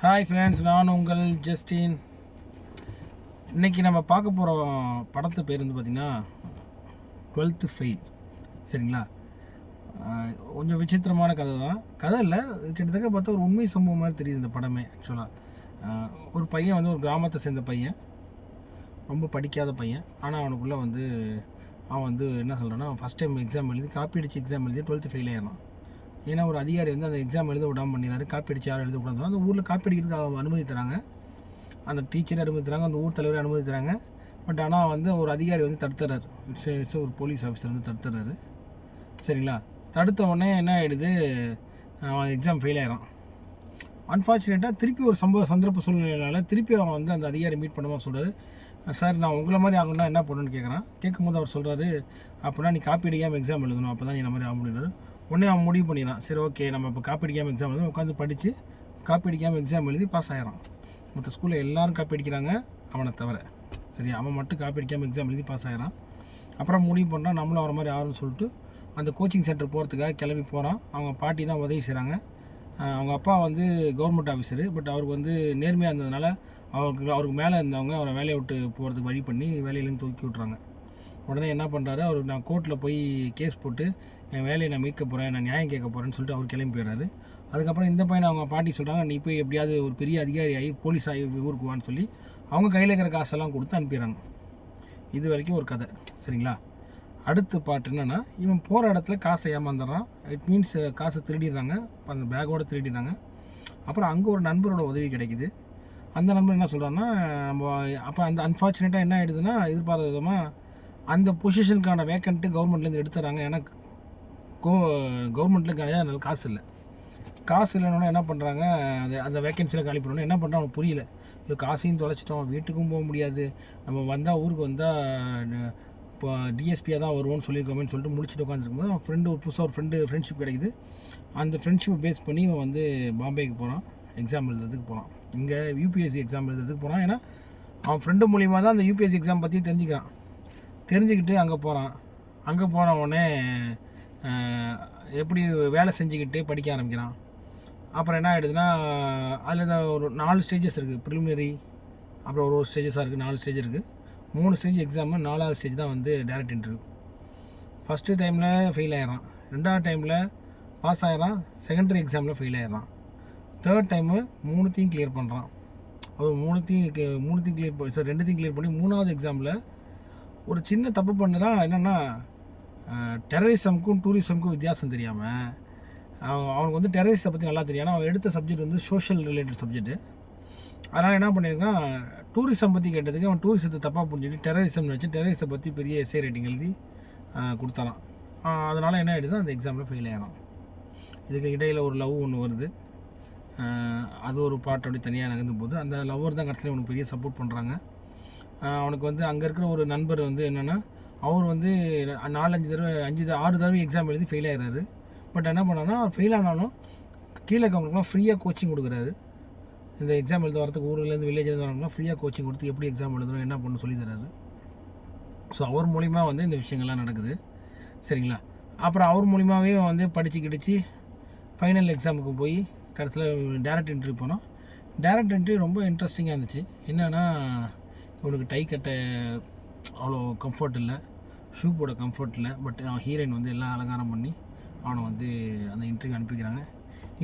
Hi friends, நான் உங்கள் Justin. இன்றைக்கி நம்ம பார்க்க போகிற படத்து பேர் வந்து பார்த்திங்கன்னா 12th ஃபெயில். சரிங்களா? கொஞ்சம் விசித்திரமான கதை தான். கதை இல்லை, கிட்டத்தட்ட பார்த்தா ஒரு உண்மை சம்பவம் மாதிரி தெரியுது இந்த படமே. ஆக்சுவலாக ஒரு பையன் வந்து ஒரு கிராமத்தை சேர்ந்த பையன், ரொம்ப படிக்காத பையன். ஆனால் அவனுக்குள்ளே வந்து அவன் வந்து என்ன சொல்கிறான்னா, ஃபஸ்ட் டைம் எக்ஸாம் எழுதி காப்பி அடிச்சு எக்ஸாம் எழுதி 12th ஃபெயில் ஆயிடலாம். ஏன்னா ஒரு அதிகாரி வந்து அந்த எக்ஸாம் எழுத விடாமல் பண்ணிடுறாரு. காப்பி அடிச்சு யாரும் எழுத விடாது. அந்த ஊரில் காப்பி அடிக்கிறதுக்கு அனுமதி தராங்க, அந்த டீச்சரை அனுமதி தராங்க, அந்த ஊர் தலைவரை அனுமதி தராங்க. பட் ஆனால் வந்து ஒரு அதிகாரி வந்து தடுத்துறாரு. இட்ஸ் ஒரு போலீஸ் ஆஃபீஸர் வந்து தடுத்துறாரு. சரிங்களா? தடுத்த உடனே என்ன ஆகிடுது, அவன் எக்ஸாம் ஃபெயில் ஆகிறான். அன்ஃபார்ச்சுனேட்டாக திருப்பி ஒரு சந்தர்ப்ப சூழ்நிலையினால திருப்பி அவன் வந்து அந்த அதிகாரி மீட் பண்ணுமா சொல்கிறாரு. சார், நான் உங்களை மாதிரி ஆகணும்னா என்ன பண்ணணும்னு கேட்குறான். கேட்கும்போது அவர் சொல்கிறாரு, அப்படின்னா நீ காப்பி அடிக்காமல் எக்ஸாம் எழுதணும், அப்போ தான் நீ இந்த மாதிரி ஆக முடியாது. உடனே அவன் முடிவு பண்ணிடுறான். சரி, ஓகே, நம்ம இப்போ காப்பி அடிக்காமல் எக்ஸாம் எழுதி உட்காந்து படித்து காப்பி அடிக்காமல் எக்ஸாம் எழுதி பாஸ் ஆகிறான். மற்ற ஸ்கூலில் எல்லோரும் காப்பி அடிக்கிறாங்க, அவனை தவிர. சரி, அவன் மட்டும் காப்பி அடிக்காமல் எக்ஸாம் எழுதி பாஸ் ஆகிறான். அப்புறம் முடிவு பண்ணுறான், நம்மளும் அவரை மாதிரி ஆகும்னு சொல்லிட்டு அந்த கோச்சிங் சென்டர் போகிறதுக்காக கிளம்பி போகிறான். அவங்க பாட்டி தான் உதவி செய்கிறாங்க. அவங்க அப்பா வந்து கவர்மெண்ட் ஆஃபீஸரு, பட் அவருக்கு வந்து நேர்மையாக இருந்ததுனால அவருக்கு மேலே இருந்தவங்க அவரை வேலையை விட்டு போகிறதுக்கு வழி பண்ணி வேலையிலேருந்து தூக்கி விட்றாங்க. உடனே என்ன பண்ணுறாரு, அவர் நான் கோர்ட்டில் போய் கேஸ் போட்டு என் வேலையை நான் மீட்க போகிறேன், நான் நியாயம் கேட்க போகிறேன்னு சொல்லிட்டு அவர் கிளம்பி போயிடுறாரு. அதுக்கப்புறம் இந்த பையனை அவங்க பாட்டி சொல்கிறாங்க, நீ போய் எப்படியாவது ஒரு பெரிய அதிகாரி ஆகி போலீஸ் ஆகி ஊருக்கு வான்னு சொல்லி அவங்க கையில் இருக்கிற காசெல்லாம் கொடுத்து அனுப்பிடுறாங்க. இது வரைக்கும் ஒரு கதை. சரிங்களா? அடுத்த பாட்டு என்னென்னா, இவன் போகிற இடத்துல காசை ஏமாந்துடுறான். இட் மீன்ஸ் காசை திருடிடுறாங்க, அந்த பேக்கோடு திருடிடுறாங்க. அப்புறம் அங்கே ஒரு நண்பரோட உதவி கிடைக்குது. அந்த நண்பர் என்ன சொல்கிறான்னா, நம்ம அப்போ அந்த அன்ஃபார்ச்சுனேட்டாக என்ன ஆகிடுதுன்னா, எதிர்பாராத விதமாக அந்த பொசிஷனுக்கான வேக்கண்ட்டு கவர்மெண்ட்லேருந்து எடுத்துறாங்க. ஏன்னா கவர்மெண்ட்டில் கிடையாது, காசு இல்லை. காசு இல்லைன்னா என்ன பண்ணுறாங்க, அந்த வேக்கன்சியில் காலி பண்ணணும். என்ன பண்ணுறான் அவனுக்கு புரியல. இது காசையும் தொலைச்சிட்டோம், வீட்டுக்கும் போக முடியாது, நம்ம வந்தால் ஊருக்கு வந்தால் இப்போ டிஎஸ்பியாக தான் வருவோம்னு சொல்லியிருக்கோமேன்னு சொல்லிட்டு முடிச்சுட்டு உட்காந்துருக்கும்போது அவன் ஃப்ரெண்டு ஒரு புதுசாக ஒரு ஃப்ரெண்ட்ஷிப் கிடைக்குது. அந்த ஃப்ரெண்ட்ஷிப்பை பேஸ் பண்ணி இவன் வந்து பாம்பேக்கு போகிறான், எக்ஸாம் எழுதுறதுக்கு போகிறான். இங்கே யூபிஎஸ்சி எக்ஸாம் எழுதுறதுக்கு போகிறான். ஏன்னா அவன் ஃப்ரெண்டு மூலிமா தான் அந்த யூபிஎஸ்சி எக்ஸாம் பற்றி தெரிஞ்சுக்கிட்டு அங்கே போகிறான். அங்கே போன உடனே எப்படி வேலை செஞ்சுக்கிட்டு படிக்க ஆரம்பிக்கிறான். அப்புறம் என்ன ஆகிடுதுன்னா, அதில் தான் ஒரு 4 ஸ்டேஜஸ் இருக்குது. ப்ரிலிமினரி, அப்புறம் ஒரு ஸ்டேஜஸாக இருக்குது. 4 ஸ்டேஜ் இருக்குது. 3 ஸ்டேஜ் எக்ஸாமு, 4வது ஸ்டேஜ் தான் வந்து டைரக்ட் இன்டர்வியூ. ஃபஸ்ட்டு டைமில் ஃபெயில் ஆகிடறான், 2வது டைமில் பாஸ் ஆகிடறான், செகண்டரி எக்ஸாமில் ஃபெயில் ஆகிடறான், 3rd டைமு 3த்தையும் கிளியர் பண்ணுறான். அது 3த்தையும் கிளியர் 2த்தையும் கிளியர் பண்ணி 3வது எக்ஸாமில் ஒரு சின்ன தப்பு பண்ணுறான். என்னென்னா, டெரரிசமுக்கும் டூரிசமுக்கும் வித்தியாசம் தெரியாமல் அவனுக்கு வந்து டெரரிசத்தை பற்றி நல்லா தெரியும். ஆனால் அவன் எடுத்த சப்ஜெக்ட் வந்து சோஷியல் ரிலேட்டட் சப்ஜெக்ட்டு. அதனால் என்ன பண்ணியிருக்கான், டூரிசம் பற்றி கேட்டதுக்கு அவன் டூரிசத்தை தப்பாக புரிஞ்சுட்டு டெரரிசம்னு வச்சு டெரரிசத்தை பற்றி பெரிய எஸ்ஏ ரைட்டிங் எழுதி கொடுத்தாரான். அதனால் என்ன ஆகிடுது, அந்த எக்ஸாமில் ஃபெயில் ஆகிறான். இதுக்கு இடையில் ஒரு லவ் ஒன்று வருது. அது ஒரு பாட்டு அப்படி தனியாக நகர்ந்து போகுது. அந்த லவ்வர் தான் கடைசியில் அவனுக்கு பெரிய சப்போர்ட் பண்ணுறாங்க. அவனுக்கு வந்து அங்கே இருக்கிற ஒரு நண்பர் வந்து என்னென்னா, அவர் வந்து 6 தடவை எக்ஸாம் எழுதி ஃபெயில் ஆகிறாரு. பட் என்ன பண்ணான்னா, அவர் ஃபெயில் ஆனாலும் கீழே இருக்கவங்களுக்குலாம் ஃப்ரீயாக கோச்சிங் கொடுக்குறாரு. இந்த எக்ஸாம் எழுத வரத்துக்கு ஊர்லேருந்து வில்லேஜ்லேருந்து வரவங்களாம் ஃப்ரீயாக கோச்சிங் கொடுத்து எப்படி எக்ஸாம் எழுதணும், என்ன பண்ணணும் சொல்லி தராரு. ஸோ அவர் மூலிமா வந்து இந்த விஷயங்கள்லாம் நடக்குது. சரிங்களா? அப்புறம் அவர் மூலிமாவே வந்து படித்து ஃபைனல் எக்ஸாமுக்கு போய் கடைசியில் டேரக்ட் இன்டர்வியூ போனோம். டேரக்ட் இன்டர்வியூ ரொம்ப இன்ட்ரெஸ்டிங்காக இருந்துச்சு. என்னென்னா, இவனுக்கு டை கட்ட அவ்வளோ கம்ஃபர்ட் இல்லை, ஷூ போட கம்ஃபர்ட் இல்லை. பட் அவன் ஹீரோயின் வந்து எல்லாம் அலங்காரம் பண்ணி அவனை வந்து அந்த இன்டர்வியூ அனுப்பிக்கிறாங்க.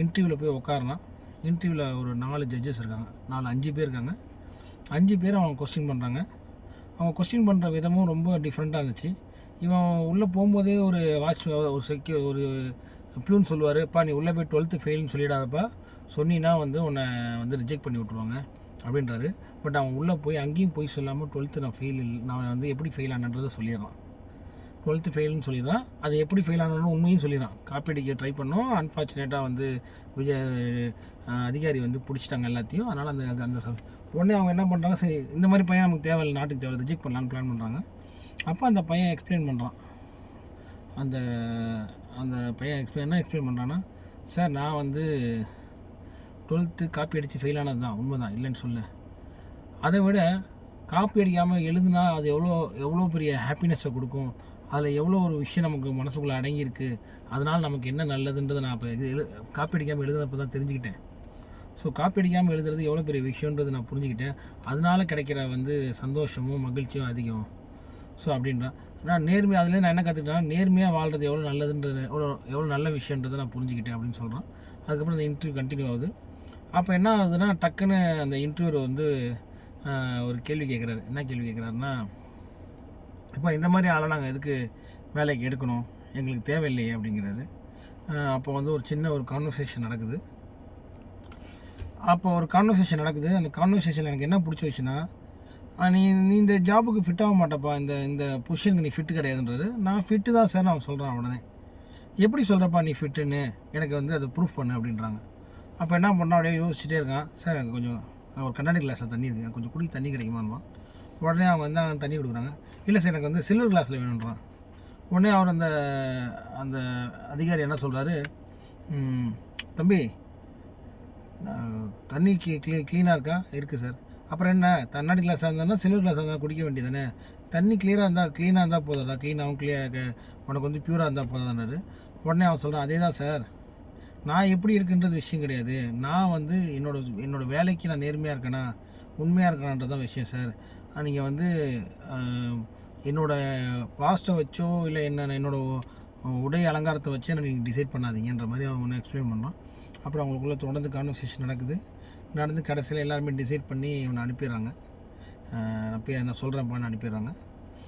இன்டர்வியூவில் போய் உட்காரலாம். இன்டர்வியூவில் ஒரு 4 ஜட்ஜஸ் இருக்காங்க, 5 பேர் இருக்காங்க. 5 பேர் அவன் கொஸ்டின் பண்ணுறாங்க. அவங்க கொஸ்டின் பண்ணுற விதமும் ரொம்ப டிஃப்ரெண்ட்டாக இருந்துச்சு. இவன் உள்ளே போகும்போதே ஒரு ஒரு பியூன் சொல்லுவார், "அப்பா, நீ உள்ளே போய் 12th ஃபெயில்னு சொல்லிடாதப்பா, சொன்னீன்னா வந்து உன்னை வந்து ரிஜெக்ட் பண்ணி விட்ருவாங்க" அப்படின்றாரு. பட் அவன் உள்ளே போய் அங்கேயும் போய் சொல்லாமல் 12th நான் வந்து எப்படி ஃபெயில் ஆனன்றதை சொல்லிடுறான். 12th ஃபெயில்னு சொல்லிடுறான். அது எப்படி ஃபெயில் ஆனாலும் உண்மையும் சொல்லிடுறான். காப்பி அடிக்க ட்ரை பண்ணோம், அன்ஃபார்ச்சுனேட்டாக வந்து அதிகாரி வந்து பிடிச்சிட்டாங்க எல்லாத்தையும். அதனால் அந்த உடனே அவங்க என்ன பண்ணுறாங்க, சரி இந்த மாதிரி பையன் நமக்கு தேவையில்லை, நாட்டுக்கு தேவை, ரிஜெக்ட் பண்ணலான்னு பிளான் பண்ணுறாங்க. அப்போ அந்த பையன் எக்ஸ்பிளைன் பண்ணுறான். அந்த பையன் எக்ஸ்பிளைன் பண்ணுறான்னா, சார், நான் வந்து 12th காப்பி அடித்து ஃபெயில் ஆனது தான் உண்மை தான், இல்லைன்னு சொல்ல. அதை விட காப்பி அடிக்காமல் எழுதுனா அது எவ்வளோ பெரிய ஹாப்பினஸை கொடுக்கும், அதில் எவ்வளோ ஒரு விஷயம் நமக்கு மனசுக்குள்ளே அடங்கியிருக்கு, அதனால் நமக்கு என்ன நல்லதுன்றதை நான் இப்போ காப்பி அடிக்காமல் எழுதுனப்போ தான் தெரிஞ்சுக்கிட்டேன். ஸோ காப்பி அடிக்காமல் எழுதுறது எவ்வளோ பெரிய விஷயன்றது நான் புரிஞ்சுக்கிட்டேன். அதனால கிடைக்கிற வந்து சந்தோஷமும் மகிழ்ச்சியும் அதிகம். ஸோ அப்படின்றான். நான் நேர்மையாக அதுலேருந்து நான் என்ன கற்றுக்கிட்டேன்னா, நேர்மையாக வாழ்கிறது எவ்வளோ நல்லதுன்றது எவ்வளோ நல்ல விஷயன்றதை நான் புரிஞ்சுக்கிட்டேன் அப்படின்னு சொல்கிறான். அதுக்கப்புறம் அந்த இன்டர்வியூ கண்டினியூ ஆகுது. அப்போ என்ன ஆகுதுன்னா, டக்குன்னு அந்த இன்டர்வியூவர் வந்து ஒரு கேள்வி கேட்குறாரு. என்ன கேள்வி கேட்குறாருன்னா, இப்போ இந்த மாதிரி ஆளை நாங்கள் எதுக்கு வேலைக்கு எடுக்கணும், எங்களுக்கு தேவையில்லையே அப்படிங்கிறாரு. அப்போ வந்து ஒரு சின்ன ஒரு கான்வர்சேஷன் நடக்குது. அந்த கான்வர்சேஷனில் எனக்கு என்ன பிடிச்சி வச்சுன்னா, நீ இந்த ஜாபுக்கு ஃபிட் ஆக மாட்டப்பா, இந்த பொசிஷனுக்கு நீ ஃபிட்டு கிடையாதுன்றாரு. நான் ஃபிட்டு தான் சார் நான் சொல்கிறேன். உடனே எப்படி சொல்கிறப்பா நீ ஃபிட்டுன்னு, எனக்கு வந்து அதை ப்ரூஃப் பண்ணு அப்படின்றாங்க. அப்போ என்ன பண்ணால் அப்படியே யோசிச்சுட்டே இருக்கான். சார் எனக்கு கொஞ்சம் ஒரு கண்ணாடி கிளாஸில் தண்ணி இருக்குது, எனக்கு கொஞ்சம் குடி தண்ணி கிடைக்குமான்வான். உடனே அவங்க வந்து அவங்க தண்ணி கொடுக்குறாங்க. இல்லை சார் எனக்கு வந்து சில்வர் கிளாஸில் வேணுன்றான். உடனே அவர் அந்த அதிகாரி என்ன சொல்கிறாரு, தம்பி தண்ணி க்ளீனாக இருக்கா? இருக்குது சார். அப்புறம் என்ன, கண்ணாடி கிளாஸாக இருந்தால் சில்வர் கிளாஸாக இருந்தால் குடிக்க வேண்டியதானே, தண்ணி க்ளியராக இருந்தால் போதாதா, க்ளீனாகவும் உனக்கு வந்து பியூராக இருந்தால் போதாதானாரு. உடனே அவன் சொல்கிறான், அதே தான் சார், நான் எப்படி இருக்குன்றது விஷயம் கிடையாது, நான் வந்து என்னோடய வேலைக்கு நான் நேர்மையாக இருக்கேனா உண்மையாக இருக்கணுன்றது தான் விஷயம் சார். நீங்கள் வந்து என்னோடய பாஸ்ட்டை வச்சோ இல்லை என்னோடய உடை அலங்காரத்தை வச்சு நீங்கள் டிசைட் பண்ணாதீங்கன்ற மாதிரி அவங்க ஒன்று எக்ஸ்பிளைன் பண்ணுறான். அப்புறம் அவங்களுக்குள்ளே தொடர்ந்து கான்வர்சேஷன் நடந்து கடைசியில் எல்லாருமே டிசைட் பண்ணி இவனை அனுப்பிடுறாங்க. நான் சொல்கிறேன்ப்பான்னு அனுப்பிடுறாங்க.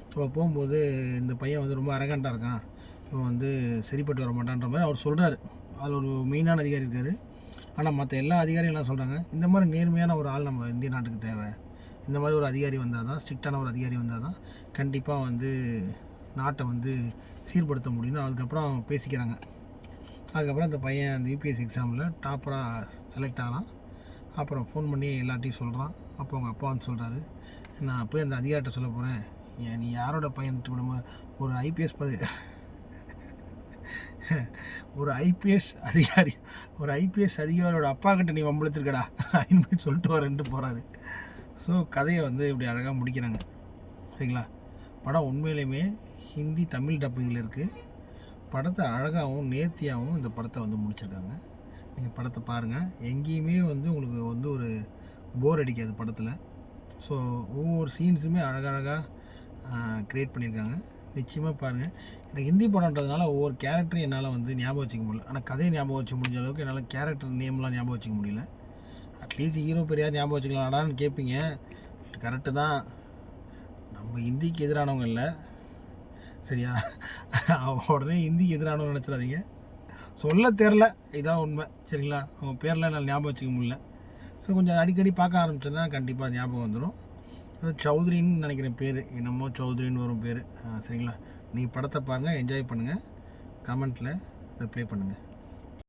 இப்போ போகும்போது இந்த பையன் வந்து ரொம்ப அரகண்டாக இருக்கான், இவன் வந்து சரிப்பட்டு வர மாட்டான்ற மாதிரி அவர் சொல்கிறாரு. அதில் ஒரு மெயினான அதிகாரி இருக்கார். ஆனால் மற்ற எல்லா அதிகாரியும் என்ன சொல்கிறாங்க, இந்த மாதிரி நேர்மையான ஒரு ஆள் நம்ம இந்திய நாட்டுக்கு தேவை, இந்த மாதிரி ஒரு அதிகாரி வந்தால் தான், ஸ்ட்ரிக்டான ஒரு அதிகாரி வந்தால் தான் கண்டிப்பாக வந்து நாட்டை வந்து சீர்படுத்த முடியும்னு அதுக்கப்புறம் பேசிக்கிறாங்க. அதுக்கப்புறம் அந்த பையன் அந்த யூபிஎஸ்சி எக்ஸாமில் டாப்பராக செலக்ட் ஆகிறான். அப்புறம் ஃபோன் பண்ணி எல்லார்ட்டையும் சொல்கிறான். அப்போ அவங்க அப்பா வந்து சொல்கிறாரு, நான் போய் அந்த அதிகாரிட்ட சொல்ல போகிறேன், நீ யாரோட பையன்ட்டு விடுமா, ஒரு ஐபிஎஸ் அதிகாரியோட அப்பா கிட்ட நீ வம்பளுத்துருக்கடா அப்படின்னு சொல்லிட்டு வரேன்ட்டு போகிறாரு. ஸோ கதையை வந்து இப்படி அழகாக முடிக்கிறாங்க. சரிங்களா? படம் உண்மையிலுமே ஹிந்தி தமிழ் டப்பிங்கில் இருக்குது. படத்தை அழகாகவும் நேர்த்தியாகவும் இந்த படத்தை வந்து முடிச்சிருக்காங்க. நீங்கள் படத்தை பாருங்கள், எங்கேயுமே வந்து உங்களுக்கு வந்து ஒரு போர் அடிக்காது படத்தில். ஸோ ஒவ்வொரு சீன்ஸுமே அழகழகாக க்ரியேட் பண்ணியிருக்காங்க. நிச்சயமாக பாருங்கள். எனக்கு ஹிந்தி படம்ன்றதுனால ஒவ்வொரு கேரக்டரும் என்னால் வந்து ஞாபகம் வச்சுக்க முடியல. ஆனால் கதையை ஞாபகம் வச்சுக்க முடிஞ்ச அளவுக்கு என்னால் கேரக்டர் நேம்லாம் ஞாபகம் வச்சுக்க முடியல. அட்லீஸ்ட் ஹீரோ பெரியார் ஞாபகம் வச்சுக்கலாம்டான்னு கேட்பீங்க. கரெக்டு தான், நம்ம ஹிந்திக்கு எதிரானவங்க இல்லை, சரியா? உடனே ஹிந்திக்கு எதிரானவங்க நினச்சிடாதீங்க. சொல்ல தெரில, இதான் உண்மை. சரிங்களா? அவங்க பேரில் என்னால் ஞாபகம் வச்சுக்க முடியல. ஸோ கொஞ்சம் அடிக்கடி பார்க்க ஆரம்பிச்சேன்னா கண்டிப்பாக ஞாபகம் வந்துடும். அது சௌத்ரின்னு நினைக்கிறேன் பேர், என்னமோ சௌத்ரின்னு வரும் பேர். சரிங்களா? நீங்கள் படத்தை பாருங்கள், என்ஜாய் பண்ணுங்கள், கமெண்ட்டில் ரிப்ளை பண்ணுங்கள்.